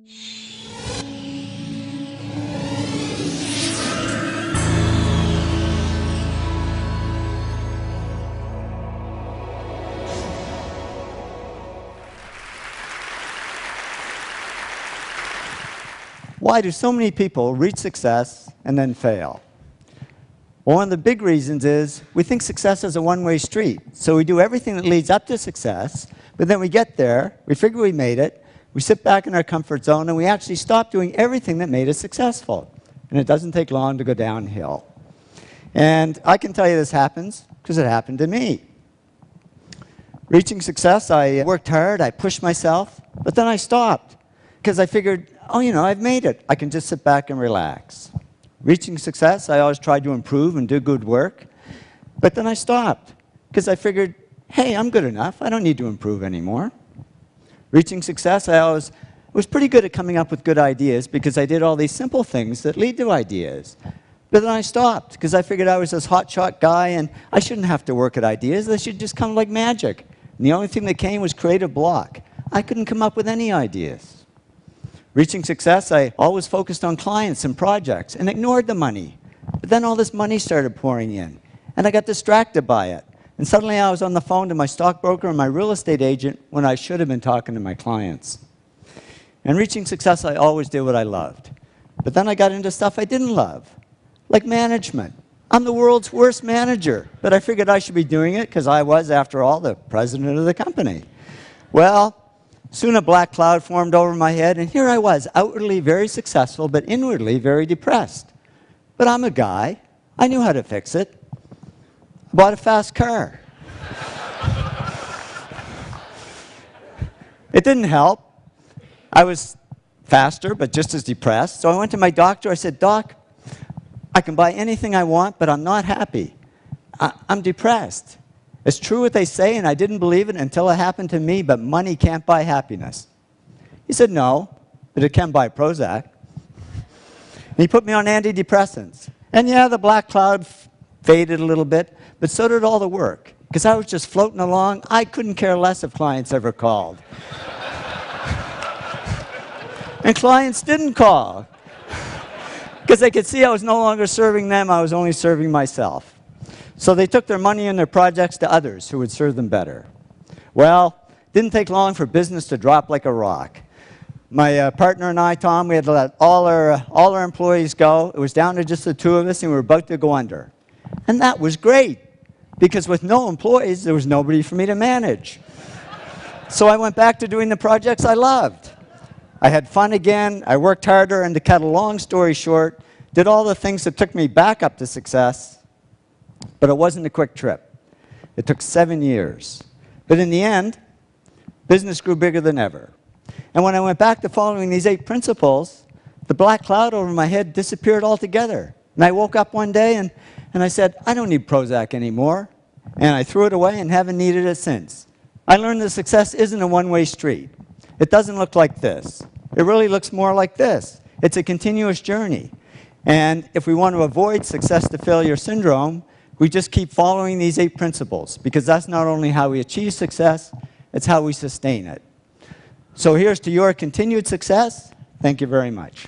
Why do so many people reach success and then fail? Well, one of the big reasons is we think success is a one-way street. So we do everything that leads up to success, but then we get there, we figure we made it, we sit back in our comfort zone, and we actually stop doing everything that made us successful. And it doesn't take long to go downhill. And I can tell you this happens because it happened to me. Reaching success, I worked hard, I pushed myself, but then I stopped because I figured, oh, you know, I've made it. I can just sit back and relax. Reaching success, I always tried to improve and do good work. But then I stopped because I figured, hey, I'm good enough. I don't need to improve anymore. Reaching success, I always was pretty good at coming up with good ideas because I did all these simple things that lead to ideas. But then I stopped because I figured I was this hotshot guy and I shouldn't have to work at ideas. They should just come like magic. And the only thing that came was creative block. I couldn't come up with any ideas. Reaching success, I always focused on clients and projects and ignored the money. But then all this money started pouring in, and I got distracted by it. And suddenly I was on the phone to my stockbroker and my real estate agent when I should have been talking to my clients. And reaching success, I always did what I loved. But then I got into stuff I didn't love, like management. I'm the world's worst manager, but I figured I should be doing it because I was, after all, the president of the company. Well, soon a black cloud formed over my head, and here I was, outwardly very successful, but inwardly very depressed. But I'm a guy. I knew how to fix it. I bought a fast car. It didn't help. I was faster, but just as depressed. So I went to my doctor. I said, Doc, I can buy anything I want, but I'm not happy. I'm depressed. It's true what they say, and I didn't believe it until it happened to me, but money can't buy happiness. He said, no, but it can buy Prozac. And he put me on antidepressants. And yeah, the black cloud faded a little bit, but so did all the work, because I was just floating along. I couldn't care less if clients ever called. And clients didn't call, because they could see I was no longer serving them, I was only serving myself. So they took their money and their projects to others who would serve them better. Well, it didn't take long for business to drop like a rock. My partner and I, Tom, we had to let all our employees go. It was down to just the two of us, and we were about to go under. And that was great, because with no employees, there was nobody for me to manage. So I went back to doing the projects I loved. I had fun again, I worked harder, and to cut a long story short, did all the things that took me back up to success. But it wasn't a quick trip. It took 7 years. But in the end, business grew bigger than ever. And when I went back to following these 8 principles, the black cloud over my head disappeared altogether. And I woke up one day and I said, I don't need Prozac anymore. And I threw it away and haven't needed it since. I learned that success isn't a one-way street. It doesn't look like this. It really looks more like this. It's a continuous journey. And if we want to avoid success to failure syndrome, we just keep following these 8 principles, because that's not only how we achieve success, it's how we sustain it. So here's to your continued success. Thank you very much.